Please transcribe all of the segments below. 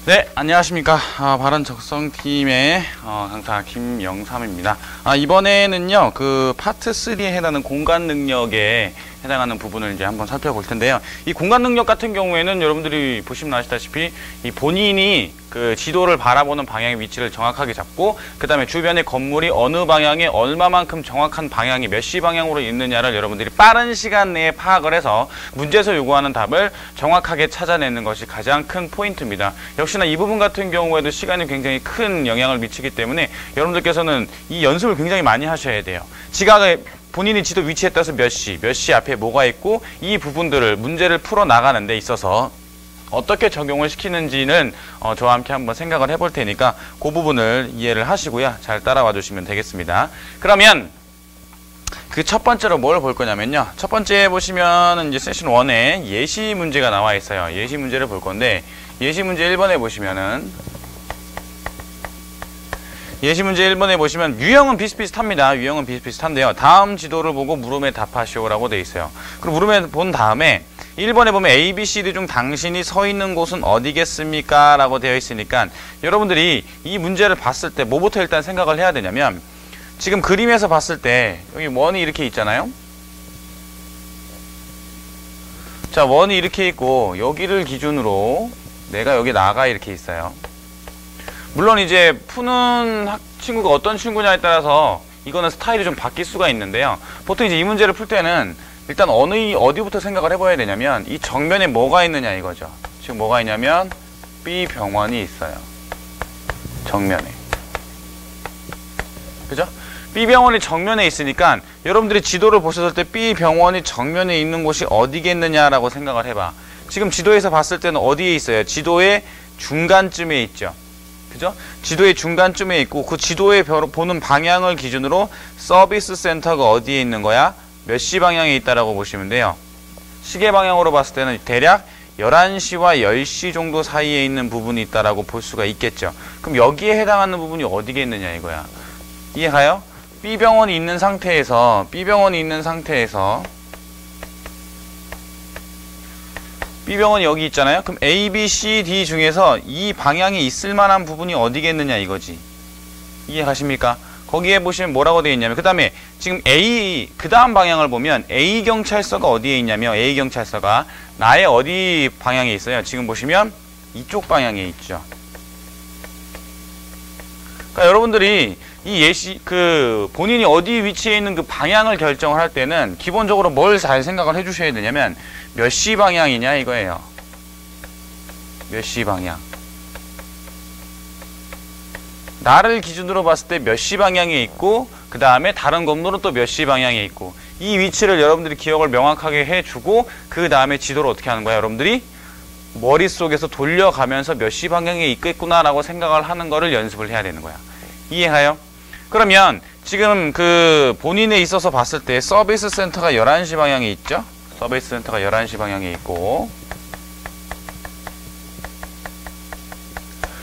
네, 안녕하십니까. 바른 적성팀의 강사 김영삼입니다. 이번에는요, 그 파트 3에 해당하는 공간 능력에 해당하는 부분을 이제 한번 살펴볼 텐데요. 이 공간 능력 같은 경우에는 여러분들이 보시면 아시다시피 이 본인이 그 지도를 바라보는 방향의 위치를 정확하게 잡고 그 다음에 주변의 건물이 어느 방향에 얼마만큼 정확한 방향이 몇 시 방향으로 있느냐를 여러분들이 빠른 시간 내에 파악을 해서 문제에서 요구하는 답을 정확하게 찾아내는 것이 가장 큰 포인트입니다. 역시나 이 부분 같은 경우에도 시간이 굉장히 큰 영향을 미치기 때문에 여러분들께서는 이 연습을 굉장히 많이 하셔야 돼요. 지각에 본인이 지도 위치에 따라서 몇 시 앞에 뭐가 있고 이 부분들을 문제를 풀어 나가는 데 있어서 어떻게 적용을 시키는지는 저와 함께 한번 생각을 해볼 테니까 그 부분을 이해를 하시고요. 잘 따라와 주시면 되겠습니다. 그러면 그 첫 번째로 뭘 볼 거냐면요. 첫 번째 보시면 이제 세션 1에 예시 문제가 나와 있어요. 예시 문제를 볼 건데 예시 문제 1번에 보시면은 예시 문제 1번에 보시면 유형은 비슷비슷합니다. 유형은 비슷비슷한데요. 다음 지도를 보고 물음에 답하시오라고 되어 있어요. 그리고 물음에 본 다음에 1번에 보면 A, B, C, D 중 당신이 서 있는 곳은 어디겠습니까? 라고 되어 있으니까 여러분들이 이 문제를 봤을 때 뭐부터 일단 생각을 해야 되냐면 지금 그림에서 봤을 때 여기 원이 이렇게 있잖아요. 자, 원이 이렇게 있고 여기를 기준으로 내가 여기 나가 이렇게 있어요. 물론 이제 푸는 친구가 어떤 친구냐에 따라서 이거는 스타일이 좀 바뀔 수가 있는데요. 보통 이제 이 문제를 풀 때는 일단 어디부터 생각을 해봐야 되냐면 이 정면에 뭐가 있느냐 이거죠. 지금 뭐가 있냐면 B 병원이 있어요. 정면에. 그죠? B 병원이 정면에 있으니까 여러분들이 지도를 보셨을 때 B 병원이 정면에 있는 곳이 어디겠느냐라고 생각을 해봐. 지금 지도에서 봤을 때는 어디에 있어요? 지도의 중간쯤에 있죠. 그죠? 지도의 중간쯤에 있고 그 지도에 보는 방향을 기준으로 서비스 센터가 어디에 있는 거야? 몇 시 방향에 있다라고 보시면 돼요. 시계 방향으로 봤을 때는 대략 11시와 10시 정도 사이에 있는 부분이 있다라고 볼 수가 있겠죠. 그럼 여기에 해당하는 부분이 어디겠느냐 이거야. 이해가요? B병원이 있는 상태에서 B병원이 여기 있잖아요. 그럼 A, B, C, D 중에서 이 방향이 있을 만한 부분이 어디겠느냐 이거지. 이해가십니까? 거기에 보시면 뭐라고 되어 있냐면 그 다음에 지금 그 다음 방향을 보면 A 경찰서가 어디에 있냐면 A 경찰서가 나의 어디 방향에 있어요? 지금 보시면 이쪽 방향에 있죠. 그러니까 여러분들이 이 본인이 어디 위치에 있는 그 방향을 결정을 할 때는 기본적으로 뭘 잘 생각을 해 주셔야 되냐면 몇 시 방향이냐 이거예요. 몇 시 방향. 나를 기준으로 봤을 때 몇 시 방향에 있고 그 다음에 다른 건물은 또 몇 시 방향에 있고 이 위치를 여러분들이 기억을 명확하게 해주고 그 다음에 지도를 어떻게 하는 거야? 여러분들이 머릿속에서 돌려가면서 몇 시 방향에 있겠구나 라고 생각을 하는 거를 연습을 해야 되는 거야. 이해가요? 그러면 지금 그 본인에 있어서 봤을 때 서비스 센터가 11시 방향에 있죠? 서비스 센터가 11시 방향에 있고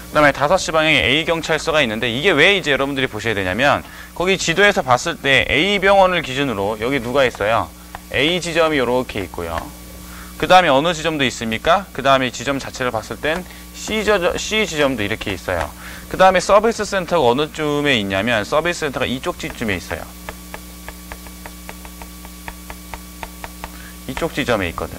그 다음에 5시 방향에 A 경찰서가 있는데 이게 왜 이제 여러분들이 보셔야 되냐면 거기 지도에서 봤을 때 A 병원을 기준으로 여기 누가 있어요? A 지점이 이렇게 있고요. 그 다음에 어느 지점도 있습니까? 그 다음에 지점 자체를 봤을 땐 C 지점도 이렇게 있어요. 그 다음에 서비스 센터가 어느 쯤에 있냐면 서비스 센터가 이쪽 지점에 있어요. 이쪽 지점에 있거든.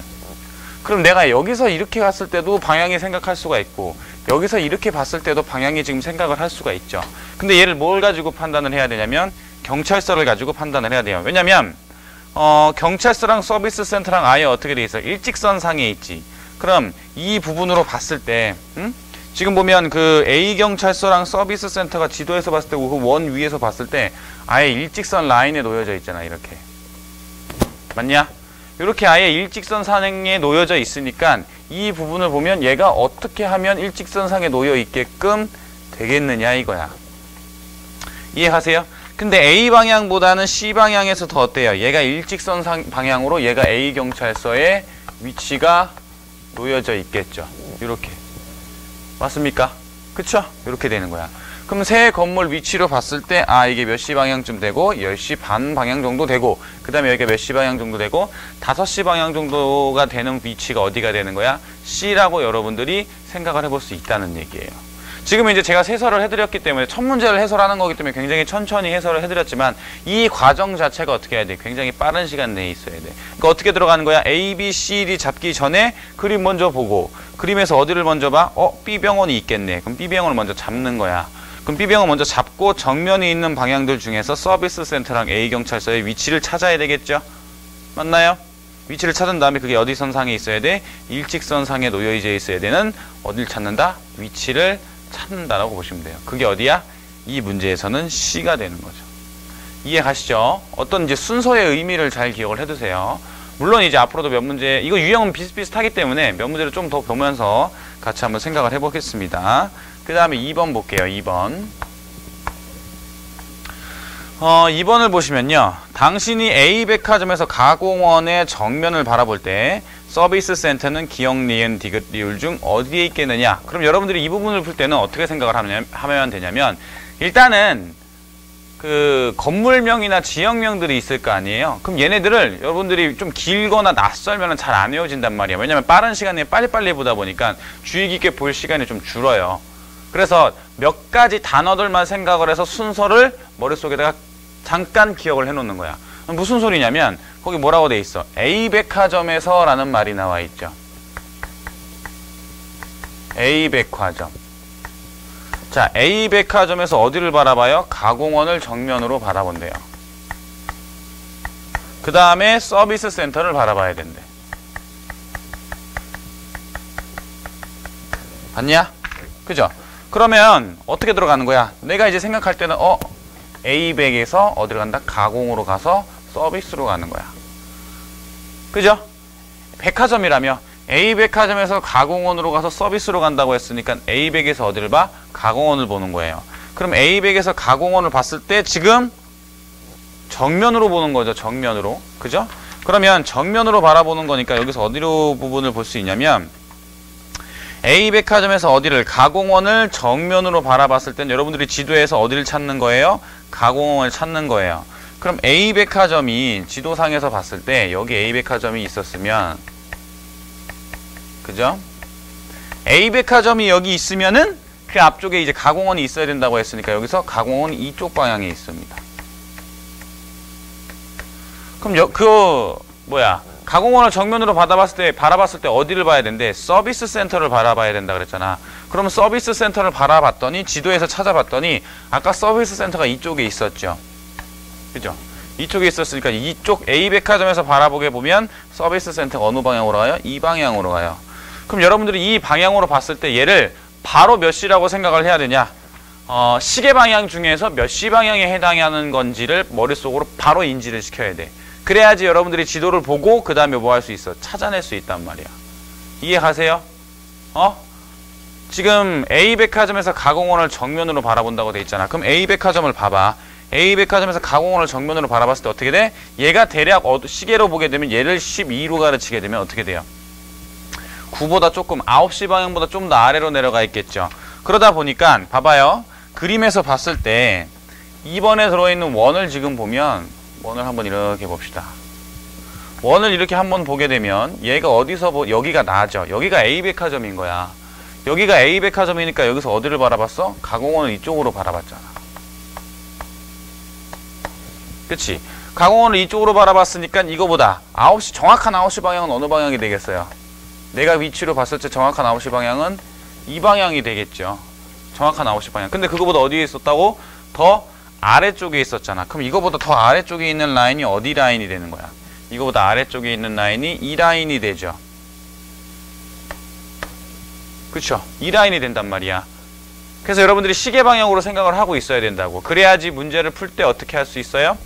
그럼 내가 여기서 이렇게 갔을 때도 방향이 생각할 수가 있고 여기서 이렇게 봤을 때도 방향이 지금 생각을 할 수가 있죠. 근데 얘를 뭘 가지고 판단을 해야 되냐면 경찰서를 가지고 판단을 해야 돼요. 왜냐면 경찰서랑 서비스 센터랑 아예 어떻게 돼 있어? 일직선 상에 있지. 그럼 이 부분으로 봤을 때 지금 보면 그 A 경찰서랑 서비스 센터가 지도에서 봤을 때 그 원 위에서 봤을 때 아예 일직선 라인에 놓여져 있잖아. 이렇게. 맞냐? 이렇게 아예 일직선 상에 놓여져 있으니까 이 부분을 보면 얘가 어떻게 하면 일직선상에 놓여 있게끔 되겠느냐 이거야. 이해하세요? 근데 A 방향보다는 C 방향에서 더 어때요? 얘가 일직선 방향으로 얘가 A 경찰서의 위치가 놓여져 있겠죠. 이렇게. 맞습니까? 그쵸? 이렇게 되는 거야. 그럼 새 건물 위치로 봤을 때 이게 몇 시 방향쯤 되고 10시 반 방향 정도 되고 그 다음에 여기가 몇 시 방향 정도 되고 5시 방향 정도가 되는 위치가 어디가 되는 거야? C라고 여러분들이 생각을 해볼 수 있다는 얘기예요. 지금 이제 제가 해설을 해드렸기 때문에 첫 문제를 해설하는 거기 때문에 굉장히 천천히 해설을 해드렸지만 이 과정 자체가 어떻게 해야 돼? 굉장히 빠른 시간 내에 있어야 돼. 그러니까 어떻게 들어가는 거야? A, B, C, D 잡기 전에 그림 먼저 보고 그림에서 어디를 먼저 봐? B병원이 있겠네. 그럼 B병원을 먼저 잡는 거야. 그럼 B병원 먼저 잡고 정면에 있는 방향들 중에서 서비스 센터랑 A경찰서의 위치를 찾아야 되겠죠? 맞나요? 위치를 찾은 다음에 그게 어디 선상에 있어야 돼? 일직선상에 놓여져 있어야 되는 어딜 찾는다? 위치를 찾는다라고 보시면 돼요. 그게 어디야? 이 문제에서는 C가 되는 거죠. 이해 가시죠? 어떤 이제 순서의 의미를 잘 기억을 해두세요. 물론 이제 앞으로도 몇 문제, 이거 유형은 비슷비슷하기 때문에 몇 문제를 좀 더 보면서 같이 한번 생각을 해보겠습니다. 그 다음에 2번 볼게요. 2번. 2번을 보시면요. 당신이 A백화점에서 가공원의 정면을 바라볼 때 서비스 센터는 기역, 니은, 디귿, 리을 중 어디에 있겠느냐? 그럼 여러분들이 이 부분을 풀 때는 어떻게 생각을 하면 되냐면 일단은 그 건물명이나 지역명들이 있을 거 아니에요? 그럼 얘네들을 여러분들이 좀 길거나 낯설면 잘 안 외워진단 말이에요. 왜냐면 빠른 시간에 빨리빨리 보다 보니까 주의 깊게 볼 시간이 좀 줄어요. 그래서 몇 가지 단어들만 생각을 해서 순서를 머릿속에다가 잠깐 기억을 해놓는 거야. 무슨 소리냐면 거기 뭐라고 돼 있어? A백화점에서 라는 말이 나와 있죠. A백화점. 자, A백화점에서 어디를 바라봐요? 가공원을 정면으로 바라본대요. 그 다음에 서비스 센터를 바라봐야 된대. 봤냐? 그죠? 그러면 어떻게 들어가는 거야? 내가 이제 생각할 때는 A백에서 어디로 간다? 가공으로 가서 서비스로 가는 거야. 그죠? 백화점이라며 A백화점에서 가공원으로 가서 서비스로 간다고 했으니까 A백에서 어디를 봐? 가공원을 보는 거예요. 그럼 A백에서 가공원을 봤을 때 지금 정면으로 보는 거죠. 정면으로. 그죠? 그러면 정면으로 바라보는 거니까 여기서 어디로 부분을 볼 수 있냐면 A백화점에서 어디를 가공원을 정면으로 바라봤을 땐 여러분들이 지도에서 어디를 찾는 거예요? 가공원을 찾는 거예요. 그럼 A백화점이 지도상에서 봤을 때 여기 A백화점이 있었으면 그죠? A백화점이 여기 있으면은 그 앞쪽에 이제 가공원이 있어야 된다고 했으니까 여기서 가공원이 이쪽 방향에 있습니다. 그럼 가공원을 정면으로 바라봤을 때 어디를 봐야 된대? 서비스 센터를 바라봐야 된다 그랬잖아. 그럼 서비스 센터를 바라봤더니 지도에서 찾아봤더니 아까 서비스 센터가 이쪽에 있었죠. 그죠? 이쪽에 있었으니까 이쪽 A백화점에서 바라보게 보면 서비스 센터가 어느 방향으로 가요? 이 방향으로 가요. 그럼 여러분들이 이 방향으로 봤을 때 얘를 바로 몇 시라고 생각을 해야 되냐? 시계 방향 중에서 몇 시 방향에 해당하는 건지를 머릿속으로 바로 인지를 시켜야 돼. 그래야지 여러분들이 지도를 보고 그 다음에 뭐 할 수 있어? 찾아낼 수 있단 말이야. 이해가세요? 지금 A백화점에서 가공원을 정면으로 바라본다고 돼 있잖아. 그럼 A백화점을 봐봐. A백화점에서 가공원을 정면으로 바라봤을 때 어떻게 돼? 얘가 대략 시계로 보게 되면 얘를 12로 가르치게 되면 어떻게 돼요? 9보다 조금 9시 방향보다 좀 더 아래로 내려가 있겠죠. 그러다 보니까 봐봐요. 그림에서 봤을 때 2번에 들어있는 원을 지금 보면 원을 한번 이렇게 봅시다. 원을 이렇게 한번 보게 되면 얘가 어디서 여기가 나죠. 여기가 A백화점인 거야. 여기가 A백화점이니까 여기서 어디를 바라봤어? 가공원을 이쪽으로 바라봤잖아. 그치? 가공원을 이쪽으로 바라봤으니까 이거보다 정확한 9시 방향은 어느 방향이 되겠어요? 내가 위치로 봤을 때 정확한 9시 방향은 이 방향이 되겠죠. 정확한 9시 방향. 근데 그거보다 어디에 있었다고? 더 아래쪽에 있었잖아. 그럼 이거보다 더 아래쪽에 있는 라인이 어디 라인이 되는 거야? 이거보다 아래쪽에 있는 라인이 이 라인이 되죠. 그쵸? 이 라인이 된단 말이야. 그래서 여러분들이 시계 방향으로 생각을 하고 있어야 된다고. 그래야지 문제를 풀 때 어떻게 할 수 있어요?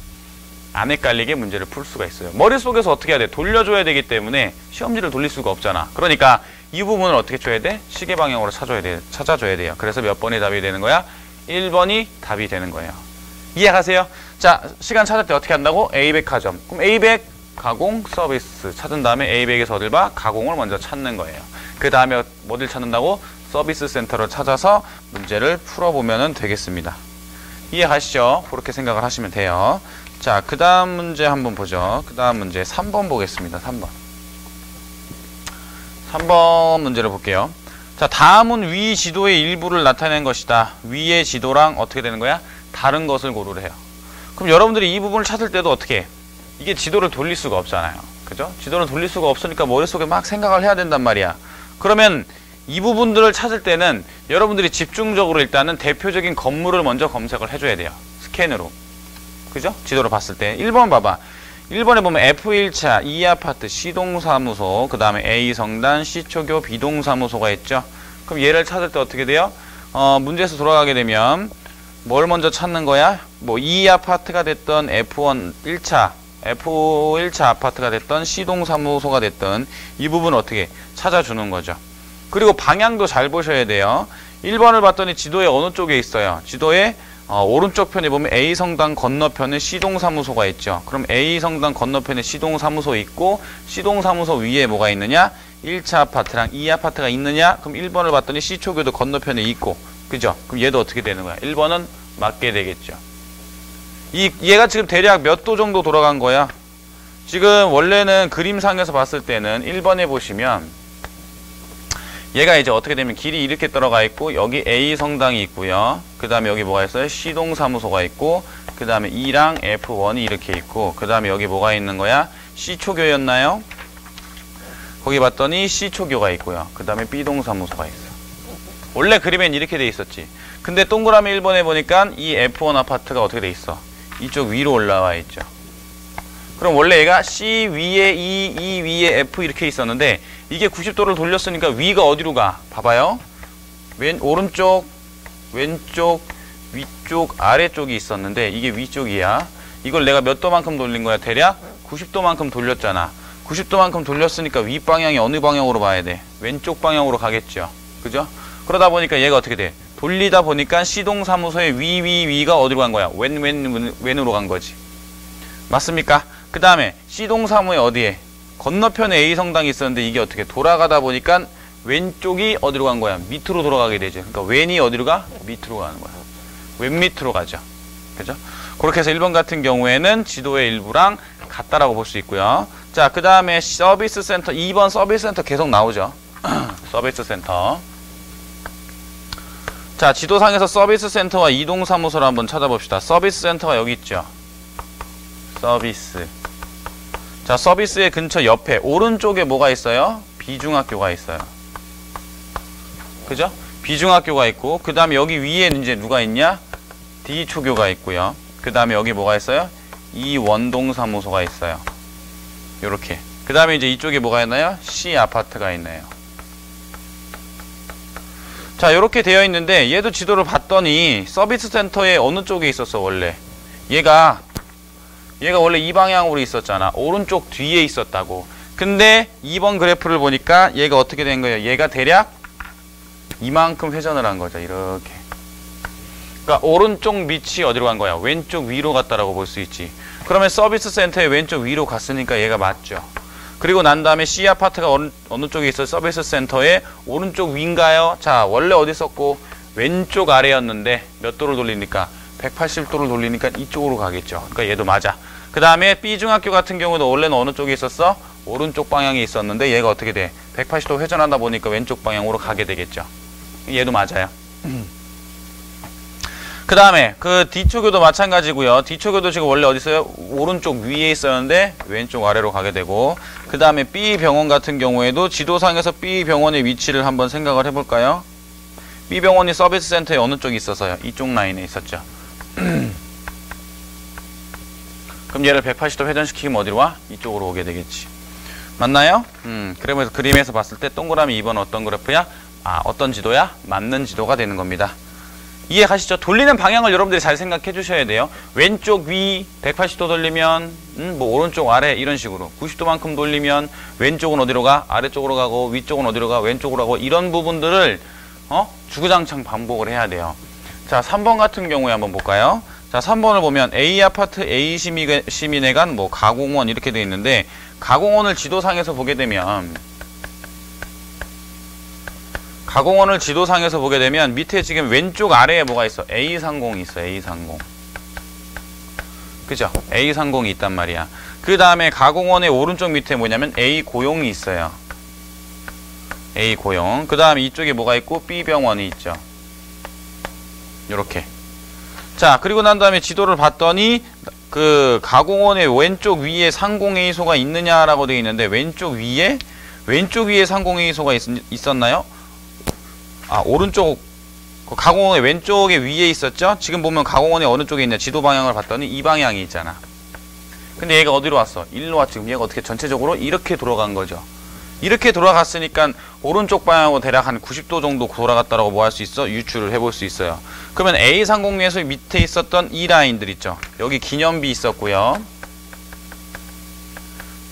안 헷갈리게 문제를 풀 수가 있어요. 머릿속에서 어떻게 해야 돼? 돌려줘야 되기 때문에 시험지를 돌릴 수가 없잖아. 그러니까 이 부분을 어떻게 줘야 돼? 시계 방향으로 찾아줘야 돼요. 그래서 몇 번이 답이 되는 거야? 1번이 답이 되는 거예요. 이해가세요? 자, 시간 찾을 때 어떻게 한다고? A백화점. 그럼 A백 가공 서비스 찾은 다음에 A백에서 어딜 봐? 가공을 먼저 찾는 거예요. 그 다음에 어딜 찾는다고? 서비스 센터를 찾아서 문제를 풀어보면 되겠습니다. 이해가시죠? 그렇게 생각을 하시면 돼요. 자, 그 다음 문제 한번 보죠. 그 다음 문제 3번 보겠습니다. 3번 문제를 볼게요. 자, 다음은 위 지도의 일부를 나타낸 것이다. 위의 지도랑 어떻게 되는 거야? 다른 것을 고르래 해요. 그럼 여러분들이 이 부분을 찾을 때도 어떻게 해? 이게 지도를 돌릴 수가 없잖아요. 그죠? 지도를 돌릴 수가 없으니까 머릿속에 막 생각을 해야 된단 말이야. 그러면 이 부분들을 찾을 때는 여러분들이 집중적으로 일단은 대표적인 건물을 먼저 검색을 해줘야 돼요. 스캔으로. 그죠? 지도를 봤을 때. 1번 봐봐. 1번에 보면 F1차, E아파트, C동사무소, 그 다음에 A성단, C초교, B동사무소가 있죠. 그럼 얘를 찾을 때 어떻게 돼요? 문제에서 돌아가게 되면 뭘 먼저 찾는 거야? 뭐 E아파트가 됐던 F1 1차 아파트가 됐던 C동사무소가 됐던 이 부분 어떻게 찾아주는 거죠. 그리고 방향도 잘 보셔야 돼요. 1번을 봤더니 지도에 어느 쪽에 있어요? 지도에 오른쪽 편에 보면 A성당 건너편에 C동사무소가 있죠. 그럼 A성당 건너편에 C동사무소 있고 C동사무소 위에 뭐가 있느냐? 1차 아파트랑 2아파트가 있느냐? 그럼 1번을 봤더니 C초교도 건너편에 있고, 그죠? 그럼 얘도 어떻게 되는 거야? 1번은 맞게 되겠죠. 얘가 지금 대략 몇 도 정도 돌아간 거야? 지금 원래는 그림상에서 봤을 때는 1번에 보시면 얘가 이제 어떻게 되면 길이 이렇게 들어가 있고 여기 A 성당이 있고요. 그 다음에 여기 뭐가 있어요? C동사무소가 있고 그 다음에 E랑 F1이 이렇게 있고 그 다음에 여기 뭐가 있는 거야? C초교였나요? 거기 봤더니 C초교가 있고요. 그 다음에 B동사무소가 있어요. 원래 그림엔 이렇게 돼 있었지. 근데 동그라미 1번에 보니까 이 F1 아파트가 어떻게 돼 있어? 이쪽 위로 올라와 있죠. 그럼 원래 얘가 C 위에 E, E 위에 F 이렇게 있었는데 이게 90도를 돌렸으니까 위가 어디로 가? 봐봐요. 오른쪽, 왼쪽, 위쪽, 아래쪽이 있었는데 이게 위쪽이야. 이걸 내가 몇 도만큼 돌린 거야? 대략 90도만큼 돌렸잖아. 90도만큼 돌렸으니까 윗방향이 어느 방향으로 봐야 돼? 왼쪽 방향으로 가겠죠. 그죠? 그러다 보니까 얘가 어떻게 돼? 돌리다 보니까 C동사무소의 위가 어디로 간 거야? 왼으로 간 거지. 맞습니까? 그 다음에 C동사무의 어디에? 건너편에 A성당이 있었는데 이게 어떻게 돌아가다 보니까 왼쪽이 어디로 간 거야? 밑으로 돌아가게 되죠. 그러니까 왼이 어디로 가? 밑으로 가는 거야. 왼 밑으로 가죠. 그죠? 그렇게 해서 1번 같은 경우에는 지도의 일부랑 같다라고 볼 수 있고요. 자, 그 다음에 서비스 센터, 2번 서비스 센터 계속 나오죠. 서비스 센터. 자, 지도상에서 서비스 센터와 이동사무소를 한번 찾아봅시다. 서비스 센터가 여기 있죠. 서비스. 자, 서비스의 근처 옆에 오른쪽에 뭐가 있어요? B중학교가 있어요. 그죠? B중학교가 있고 그 다음에 여기 위에 이제 누가 있냐? D초교가 있고요. 그 다음에 여기 뭐가 있어요? 이원동사무소가 있어요. 요렇게. 그 다음에 이제 이쪽에 뭐가 있나요? C아파트가 있네요. 자, 요렇게 되어 있는데 얘도 지도를 봤더니 서비스 센터에 어느 쪽에 있었어? 원래 얘가 원래 이 방향으로 있었잖아. 오른쪽 뒤에 있었다고. 근데 2번 그래프를 보니까 얘가 어떻게 된 거예요? 얘가 대략 이만큼 회전을 한 거죠. 이렇게. 그러니까 오른쪽 밑이 어디로 간 거야? 왼쪽 위로 갔다라고 볼 수 있지. 그러면 서비스 센터의 왼쪽 위로 갔으니까 얘가 맞죠. 그리고 난 다음에 C아파트가 어느 쪽에 있어요? 서비스 센터의 오른쪽 위인가요? 자, 원래 어디 있었고 왼쪽 아래였는데 몇 도를 돌리니까 180도를 돌리니까 이쪽으로 가겠죠. 그러니까 얘도 맞아. 그 다음에 B중학교 같은 경우도 원래는 어느 쪽에 있었어? 오른쪽 방향에 있었는데 얘가 어떻게 돼? 180도 회전하다 보니까 왼쪽 방향으로 가게 되겠죠. 얘도 맞아요. 그 다음에 그 D초교도 마찬가지고요. D초교도 지금 원래 어디 있어요? 오른쪽 위에 있었는데 왼쪽 아래로 가게 되고 그 다음에 B병원 같은 경우에도 지도상에서 B병원의 위치를 한번 생각을 해볼까요? B병원이 서비스 센터에 어느 쪽에 있어서요? 이쪽 라인에 있었죠. 그럼 얘를 180도 회전시키면 어디로 와? 이쪽으로 오게 되겠지. 맞나요? 그러면서 그림에서 봤을 때 동그라미 2번 어떤 그래프야? 아, 어떤 지도야? 맞는 지도가 되는 겁니다. 이해 가시죠? 돌리는 방향을 여러분들이 잘 생각해 주셔야 돼요. 왼쪽 위 180도 돌리면 뭐 오른쪽 아래 이런 식으로 90도만큼 돌리면 왼쪽은 어디로 가? 아래쪽으로 가고 위쪽은 어디로 가? 왼쪽으로 가고 이런 부분들을 주구장창 반복을 해야 돼요. 자, 3번 같은 경우에 한번 볼까요? 자, 3번을 보면 A아파트 A시민회관 뭐 가공원 이렇게 되어 있는데 가공원을 지도상에서 보게 되면 가공원을 지도상에서 보게 되면 밑에 지금 왼쪽 아래에 뭐가 있어? A30이 있어. A30. 그죠? A30이 있단 말이야. 그 다음에 가공원의 오른쪽 밑에 뭐냐면 A고용이 있어요. A고용. 그 다음에 이쪽에 뭐가 있고 B병원이 있죠. 요렇게. 자, 그리고 난 다음에 지도를 봤더니 그 가공원의 왼쪽 위에 상공회의소가 있느냐라고 되어 있는데 왼쪽 위에 상공회의소가 있었나요? 아, 오른쪽 가공원의 왼쪽에 위에 있었죠? 지금 보면 가공원의 어느 쪽에 있냐? 지도 방향을 봤더니 이 방향이 있잖아. 근데 얘가 어디로 왔어? 일로 왔지. 지금 얘가 어떻게 전체적으로 이렇게 돌아간 거죠. 이렇게 돌아갔으니까 오른쪽 방향으로 대략 한 90도 정도 돌아갔다라고 뭐 할 수 있어? 유추를 해볼 수 있어요. 그러면 A30에서 밑에 있었던 이 라인들 있죠. 여기 기념비 있었고요.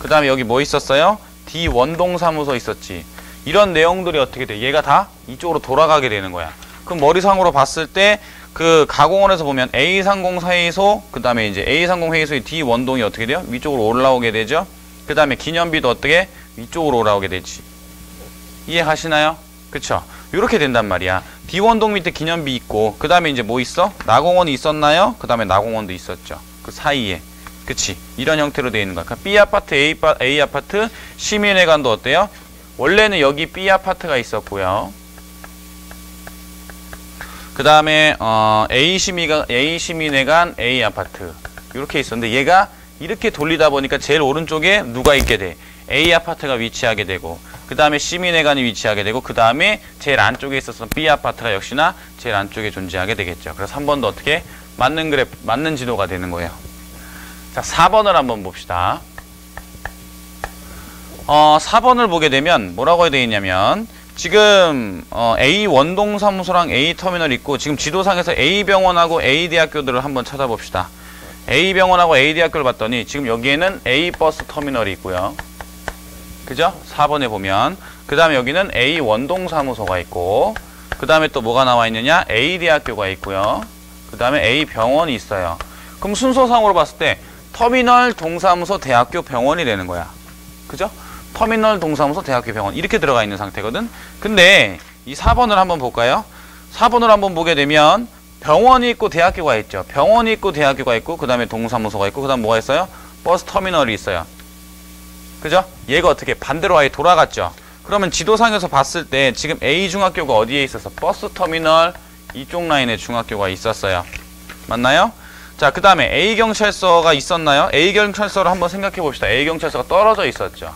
그 다음에 여기 뭐 있었어요? D 원동사무소 있었지. 이런 내용들이 어떻게 돼? 얘가 다 이쪽으로 돌아가게 되는 거야. 그럼 머리상으로 봤을 때 그 가공원에서 보면 A30 회의소, 그 다음에 이제 A30 회의소의 D 원동이 어떻게 돼요? 위쪽으로 올라오게 되죠. 그 다음에 기념비도 어떻게? 위쪽으로 올라오게 되지. 이해가시나요? 그쵸? 요렇게 된단 말이야. D 원동 밑에 기념비 있고, 그 다음에 이제 뭐 있어? 나공원이 있었나요? 그 다음에 나공원도 있었죠. 그 사이에. 그치? 이런 형태로 되어 있는 거야. 그러니까 B 아파트, A 아파트, 시민회관도 어때요? 원래는 여기 B 아파트가 있었고요. 그 다음에 A 시민회관, A 아파트 이렇게 있었는데 얘가 이렇게 돌리다 보니까 제일 오른쪽에 누가 있게 돼? A 아파트가 위치하게 되고 그 다음에 시민회관이 위치하게 되고 그 다음에 제일 안쪽에 있었던 B 아파트가 역시나 제일 안쪽에 존재하게 되겠죠. 그래서 한 번 더 어떻게 맞는 지도가 되는 거예요. 자, 4번을 한번 봅시다. 4번을 보게 되면 뭐라고 되어 있냐면 지금 A 원동사무소랑 A 터미널 있고 지금 지도상에서 A 병원하고 A 대학교들을 한번 찾아봅시다. A 병원하고 A 대학교를 봤더니 지금 여기에는 A 버스 터미널이 있고요. 그죠? 4번에 보면 그 다음에 여기는 A 원동사무소가 있고 그 다음에 또 뭐가 나와 있느냐? A 대학교가 있고요. 그 다음에 A 병원이 있어요. 그럼 순서상으로 봤을 때 터미널, 동사무소, 대학교, 병원이 되는 거야. 그죠? 터미널, 동사무소, 대학교, 병원 이렇게 들어가 있는 상태거든. 근데 이 4번을 한번 볼까요? 4번을 한번 보게 되면 병원이 있고 대학교가 있죠. 병원이 있고 대학교가 있고 그 다음에 동사무소가 있고 그 다음 뭐가 있어요? 버스 터미널이 있어요. 그죠? 얘가 어떻게 반대로 아예 돌아갔죠. 그러면 지도상에서 봤을 때 지금 A 중학교가 어디에 있어서 버스 터미널 이쪽 라인에 중학교가 있었어요. 맞나요? 자, 그 다음에 A 경찰서가 있었나요? A 경찰서를 한번 생각해 봅시다. A 경찰서가 떨어져 있었죠.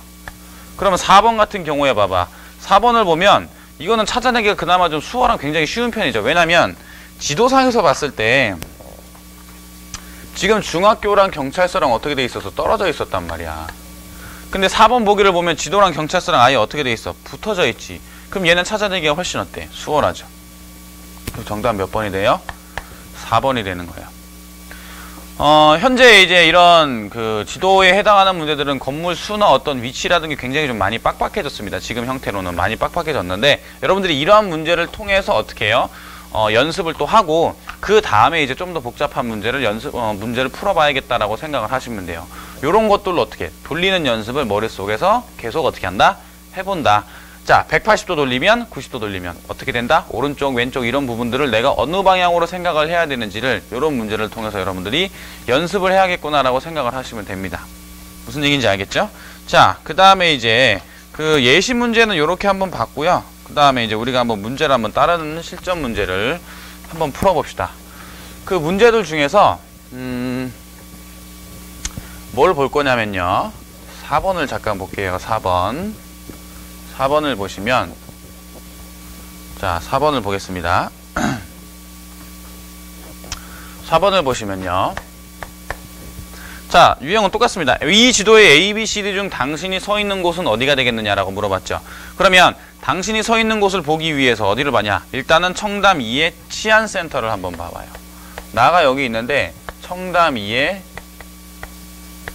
그러면 4번 같은 경우에 봐봐. 4번을 보면 이거는 찾아내기가 그나마 좀 수월한 굉장히 쉬운 편이죠. 왜냐면 지도상에서 봤을 때 지금 중학교랑 경찰서랑 어떻게 돼 있어서 떨어져 있었단 말이야. 근데 4번 보기를 보면 지도랑 경찰서랑 아예 어떻게 돼 있어? 붙어져 있지. 그럼 얘는 찾아내기가 훨씬 어때? 수월하죠. 그럼 정답 몇 번이 돼요? 4번이 되는 거예요. 현재 이제 이런 그 지도에 해당하는 문제들은 건물 수나 어떤 위치라든지 굉장히 좀 많이 빡빡해졌습니다. 지금 형태로는 많이 빡빡해졌는데 여러분들이 이러한 문제를 통해서 어떻게 해요? 연습을 또 하고 그 다음에 이제 좀 더 복잡한 문제를 문제를 풀어봐야겠다라고 생각을 하시면 돼요. 요런 것들로 어떻게 돌리는 연습을 머릿속에서 계속 어떻게 한다? 해본다. 자, 180도 돌리면 90도 돌리면 어떻게 된다? 오른쪽 왼쪽 이런 부분들을 내가 어느 방향으로 생각을 해야 되는지를 이런 문제를 통해서 여러분들이 연습을 해야겠구나라고 생각을 하시면 됩니다. 무슨 얘기인지 알겠죠? 자, 그 다음에 이제 그 예시 문제는 이렇게 한번 봤고요. 그 다음에 이제 우리가 한번 문제를 한번 따르는 실전 문제를 한번 풀어봅시다. 그 문제들 중에서 뭘 볼 거냐면요. 4번을 잠깐 볼게요. 4번을 보시면 자, 4번을 보겠습니다. 4번을 보시면요. 자, 유형은 똑같습니다. 이 지도의 A, B, C, D 중 당신이 서 있는 곳은 어디가 되겠느냐라고 물어봤죠. 그러면 당신이 서 있는 곳을 보기 위해서 어디를 봐냐? 일단은 청담 2의 치안센터를 한번 봐봐요. 나가 여기 있는데 청담 2의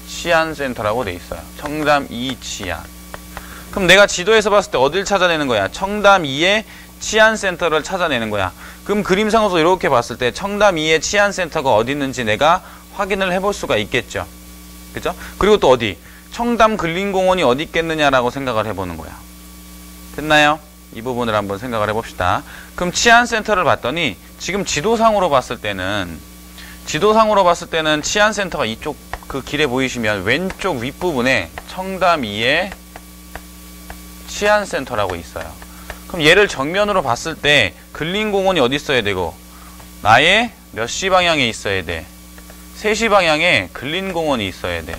치안센터라고 돼 있어요. 청담 2 치안. 그럼 내가 지도에서 봤을 때 어딜 찾아내는 거야? 청담 2의 치안센터를 찾아내는 거야. 그럼 그림상으로 이렇게 봤을 때 청담 2의 치안센터가 어디 있는지 내가 확인을 해볼 수가 있겠죠. 그죠? 그리고 또 어디? 청담 근린공원이 어디 있겠느냐라고 생각을 해보는 거야. 됐나요? 이 부분을 한번 생각을 해봅시다. 그럼 치안센터를 봤더니 지금 지도상으로 봤을 때는 치안센터가 이쪽 그 길에 보이시면 왼쪽 윗부분에 청담 2에 치안센터라고 있어요. 그럼 얘를 정면으로 봤을 때 근린공원이 어디 있어야 되고 나의 몇 시 방향에 있어야 돼? 3시 방향에 근린공원이 있어야 돼.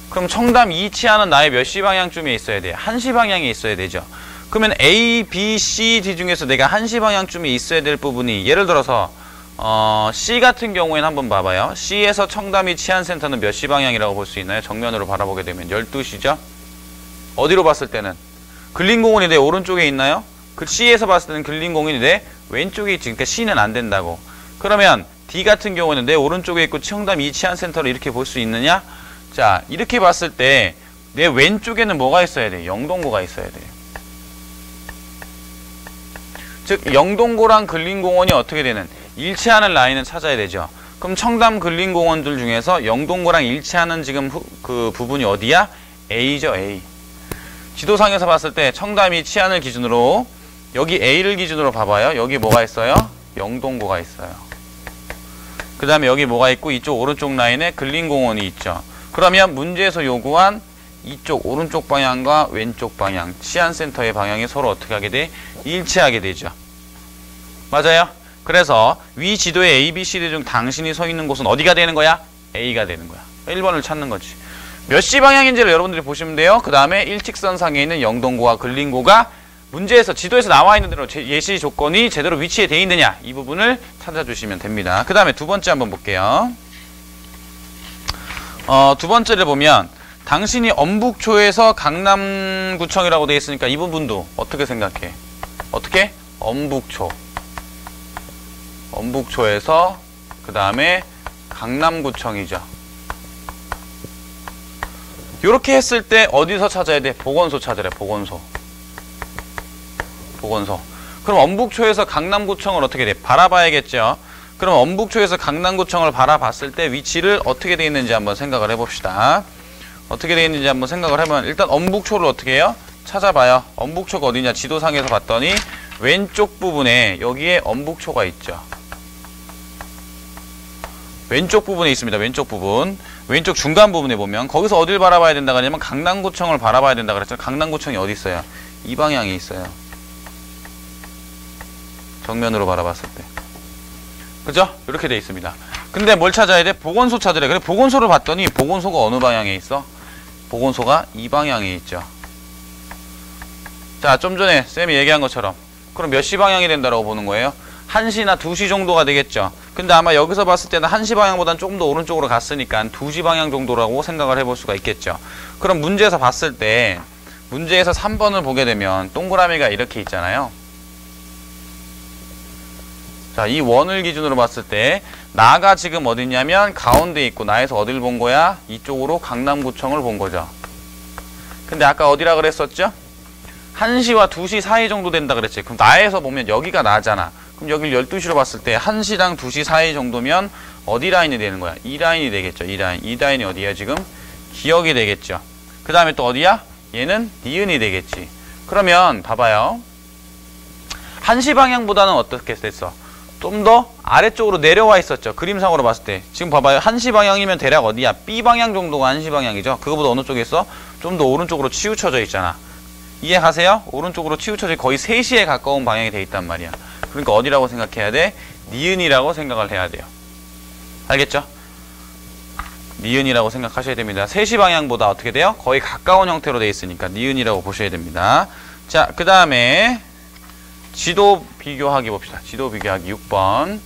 그럼 청담 2 치안은 나의 몇 시 방향쯤에 있어야 돼? 1시 방향에 있어야 되죠. 그러면 A, B, C, D 중에서 내가 1시 방향쯤에 있어야 될 부분이 예를 들어서 C 같은 경우에는 한번 봐봐요. C에서 청담 2 치안센터는 몇 시 방향이라고 볼 수 있나요? 정면으로 바라보게 되면 12시죠. 어디로 봤을 때는? 근린공원이 내 오른쪽에 있나요? 그 C에서 봤을 때는 근린공원이 내 왼쪽에 있지. 그러니까 C는 안 된다고. 그러면 D 같은 경우는 내 오른쪽에 있고 청담 2 치안센터를 이렇게 볼 수 있느냐? 자, 이렇게 봤을 때 내 왼쪽에는 뭐가 있어야 돼? 영동고가 있어야 돼요. 즉 영동고랑 근린공원이 어떻게 되는? 일치하는 라인을 찾아야 되죠. 그럼 청담 근린공원들 중에서 영동고랑 일치하는 지금 그 부분이 어디야? A죠, A. 지도상에서 봤을 때 청담이 치안을 기준으로 여기 A를 기준으로 봐봐요. 여기 뭐가 있어요? 영동고가 있어요. 그 다음에 여기 뭐가 있고 이쪽 오른쪽 라인에 근린공원이 있죠. 그러면 문제에서 요구한 이쪽 오른쪽 방향과 왼쪽 방향 치안센터의 방향이 서로 어떻게 하게 돼? 일치하게 되죠. 맞아요? 그래서 위 지도의 A, B, C, D 중 당신이 서 있는 곳은 어디가 되는 거야? A가 되는 거야. 1번을 찾는 거지. 몇 시 방향인지를 여러분들이 보시면 돼요. 그 다음에 일직선상에 있는 영동고와 근린고가 문제에서 지도에서 나와 있는 대로 예시 조건이 제대로 위치에 돼 있느냐 이 부분을 찾아주시면 됩니다. 그 다음에 두 번째 한번 볼게요. 두 번째를 보면 당신이 엄북초에서 강남구청이라고 돼 있으니까 이 부분도 어떻게 생각해? 어떻게? 엄북초에서 그 다음에 강남구청이죠. 이렇게 했을 때 어디서 찾아야 돼? 보건소 찾으래. 보건소. 그럼 엄북초에서 강남구청을 어떻게 돼? 바라봐야겠죠. 그럼 엄북초에서 강남구청을 바라봤을 때 위치를 어떻게 돼 있는지 한번 생각을 해봅시다. 어떻게 돼 있는지 한번 생각을 해보면 일단 엄북초를 어떻게 해요? 찾아봐요. 엄북초가 어디냐? 지도상에서 봤더니 왼쪽 부분에 여기에 엄북초가 있죠. 왼쪽 부분에 있습니다. 왼쪽 부분. 왼쪽 중간 부분에 보면 거기서 어딜 바라봐야 된다고 하냐면 강남구청을 바라봐야 된다고 그랬죠. 강남구청이 어디 있어요? 이 방향에 있어요. 정면으로 바라봤을 때. 그죠? 이렇게 돼 있습니다. 근데 뭘 찾아야 돼? 보건소 찾으래. 그래 보건소를 봤더니 보건소가 어느 방향에 있어? 보건소가 이 방향에 있죠. 자, 좀 전에 쌤이 얘기한 것처럼 그럼 몇 시 방향이 된다라고 보는 거예요? 1시나 2시 정도가 되겠죠. 근데 아마 여기서 봤을 때는 1시 방향보다는 조금 더 오른쪽으로 갔으니까 2시 방향 정도라고 생각을 해볼 수가 있겠죠. 그럼 문제에서 봤을 때 문제에서 3번을 보게 되면 동그라미가 이렇게 있잖아요. 자, 이 원을 기준으로 봤을 때 나가 지금 어디냐면 가운데 있고 나에서 어딜 본 거야? 이쪽으로 강남구청을 본 거죠. 근데 아까 어디라 그랬었죠? 1시와 2시 사이 정도 된다 그랬지. 그럼 나에서 보면 여기가 나잖아. 그럼 여기를 12시로 봤을 때 1시랑 2시 사이 정도면 어디 라인이 되는 거야? 이 라인이 되겠죠. 이 라인. 이 라인이 어디야 지금? 기역이 되겠죠. 그 다음에 또 어디야? 얘는 니은이 되겠지. 그러면 봐봐요. 1시 방향보다는 어떻게 됐어? 좀 더 아래쪽으로 내려와 있었죠. 그림상으로 봤을 때. 지금 봐봐요. 1시 방향이면 대략 어디야? B 방향 정도가 1시 방향이죠. 그거보다 어느 쪽에 있어? 좀 더 오른쪽으로 치우쳐져 있잖아. 이해 가세요? 오른쪽으로 치우쳐져 거의 3시에 가까운 방향이 돼 있단 말이야. 그러니까 어디라고 생각해야 돼? 니은이라고 생각을 해야 돼요. 알겠죠? 니은이라고 생각하셔야 됩니다. 3시 방향보다 어떻게 돼요? 거의 가까운 형태로 돼 있으니까 니은이라고 보셔야 됩니다. 자, 그 다음에 지도 비교하기 봅시다. 지도 비교하기 6번.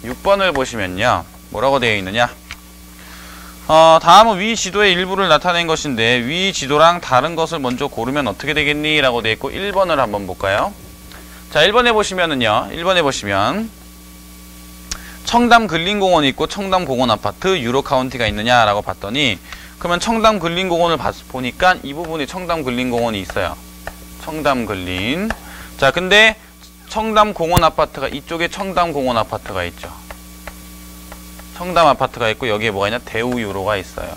6번을 보시면요. 뭐라고 되어 있느냐? 다음은 위 지도의 일부를 나타낸 것인데 위 지도랑 다른 것을 먼저 고르면 어떻게 되겠니? 라고 되어 있고 1번을 한번 볼까요? 자, 1번에 보시면은요. 1번에 보시면 청담 근린공원이 있고 청담 공원아파트 유로카운티가 있느냐? 라고 봤더니 그러면 청담 근린공원을 보니까 이 부분에 청담 근린공원이 있어요. 청담 근린. 자, 근데 청담 공원아파트가 이쪽에 청담 공원아파트가 있죠. 청담 아파트가 있고 여기에 뭐가 있냐? 대우유로가 있어요.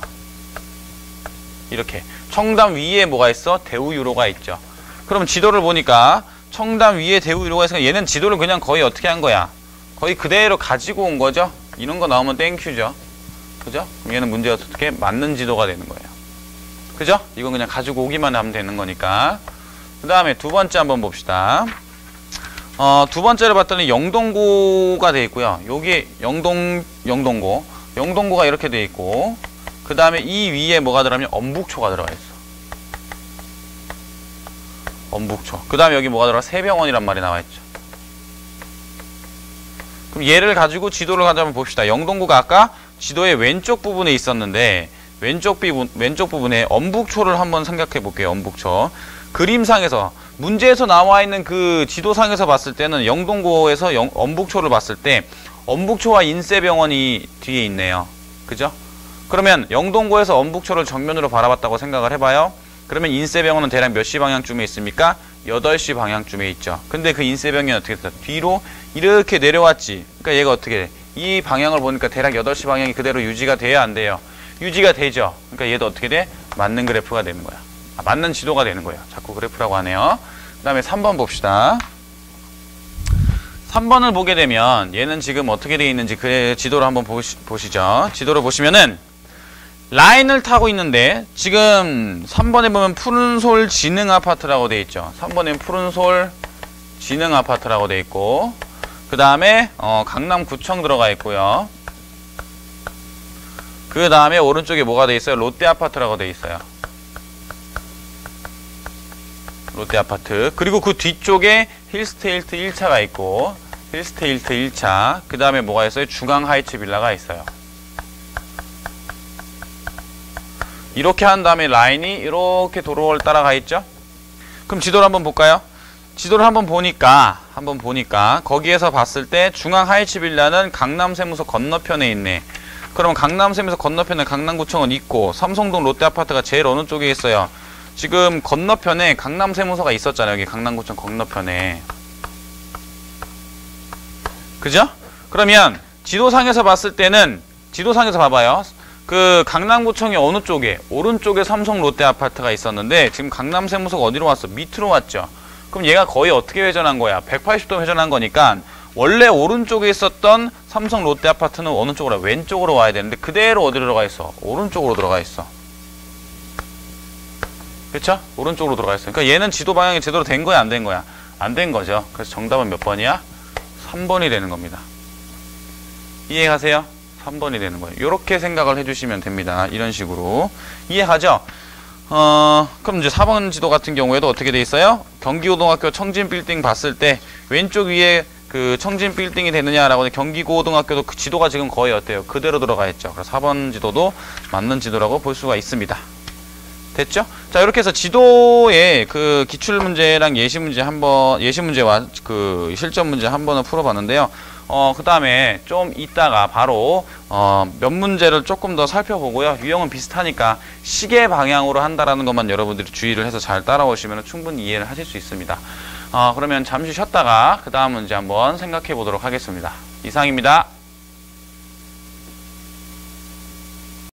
이렇게 청담 위에 뭐가 있어? 대우유로가 있죠. 그럼 지도를 보니까 청담 위에 대우 이러고 있으니까 얘는 지도를 그냥 거의 어떻게 한 거야? 거의 그대로 가지고 온 거죠? 이런 거 나오면 땡큐죠. 그죠? 그럼 얘는 문제가 어떻게? 맞는 지도가 되는 거예요. 그죠? 이건 그냥 가지고 오기만 하면 되는 거니까. 그 다음에 두 번째 한번 봅시다. 두 번째를 봤더니 영동고가 돼 있고요. 여기 영동고가 이렇게 돼 있고, 그 다음에 이 위에 뭐가 들어가면 엄북초가 들어가 있어. 엄북초. 그 다음에 여기 뭐가 들어가? 세병원이란 말이 나와 있죠. 그럼 얘를 가지고 지도를 가져면 봅시다. 영동고가 아까 지도의 왼쪽 부분에 있었는데, 왼쪽 부분에 엄북초를 한번 생각해 볼게요. 엄북초. 그림상에서, 문제에서 나와 있는 그 지도상에서 봤을 때는 영동고에서 엄북초를 봤을 때 엄북초와 인쇄병원이 뒤에 있네요. 그죠? 그러면 영동고에서 엄북초를 정면으로 바라봤다고 생각을 해봐요. 그러면 인쇄병원은 대략 몇 시 방향쯤에 있습니까? 8시 방향쯤에 있죠. 근데 그 인쇄병원이 어떻게 됐어? 뒤로 이렇게 내려왔지. 그러니까 얘가 어떻게 돼? 이 방향을 보니까 대략 8시 방향이 그대로 유지가 돼야 안 돼요? 유지가 되죠. 그러니까 얘도 어떻게 돼? 맞는 그래프가 되는 거야. 맞는 지도가 되는 거예요. 자꾸 그래프라고 하네요. 그 다음에 3번 봅시다. 3번을 보게 되면 얘는 지금 어떻게 되어 있는지 그 지도를 한번 보시죠. 지도를 보시면은 라인을 타고 있는데 지금 3번에 보면 푸른솔 지능아파트라고 되어 있죠. 3번에 푸른솔 지능아파트라고 되어 있고, 그 다음에 강남구청 들어가 있고요. 그 다음에 오른쪽에 뭐가 되어 있어요? 롯데아파트라고 되어 있어요. 롯데아파트. 그리고 그 뒤쪽에 힐스테일트 1차가 있고, 힐스테일트 1차. 그 다음에 뭐가 있어요? 중앙하이츠 빌라가 있어요. 이렇게 한 다음에 라인이 이렇게 도로를 따라가 있죠? 그럼 지도를 한번 볼까요? 지도를 한번 보니까 거기에서 봤을 때 중앙하이츠 빌라는 강남세무서 건너편에 있네. 그럼 강남세무서 건너편에 강남구청은 있고, 삼성동 롯데아파트가 제일 어느 쪽에 있어요? 지금 건너편에 강남세무서가 있었잖아요. 여기 강남구청 건너편에. 그죠? 그러면 지도상에서 봤을 때는, 지도상에서 봐봐요. 그 강남구청이 어느 쪽에? 오른쪽에 삼성 롯데아파트가 있었는데 지금 강남세무서가 어디로 왔어? 밑으로 왔죠. 그럼 얘가 거의 어떻게 회전한 거야? 180도 회전한 거니까 원래 오른쪽에 있었던 삼성 롯데아파트는 어느 쪽으로? 왼쪽으로 와야 되는데 그대로 어디로 들어가 있어? 오른쪽으로 들어가 있어. 그쵸? 오른쪽으로 들어가 있어. 그러니까 얘는 지도 방향이 제대로 된 거야, 안 된 거야? 안 된 거죠. 그래서 정답은 몇 번이야? 3번이 되는 겁니다. 이해가세요? 3번이 되는 거예요. 이렇게 생각을 해주시면 됩니다. 이런 식으로. 이해가죠? 그럼 이제 4번 지도 같은 경우에도 어떻게 돼 있어요? 경기고등학교 청진빌딩 봤을 때 왼쪽 위에 그 청진빌딩이 되느냐라고 경기고등학교도 그 지도가 지금 거의 어때요? 그대로 들어가 있죠. 그래서 4번 지도도 맞는 지도라고 볼 수가 있습니다. 됐죠? 자, 이렇게 해서 지도의 그 기출문제랑 예시문제와 그 실전문제 한 번은 풀어봤는데요. 그 다음에 좀 이따가 바로 몇 문제를 조금 더 살펴보고요. 유형은 비슷하니까 시계 방향으로 한다라는 것만 여러분들이 주의를 해서 잘 따라오시면 충분히 이해를 하실 수 있습니다. 그러면 잠시 쉬었다가 그 다음 문제 한번 생각해 보도록 하겠습니다. 이상입니다.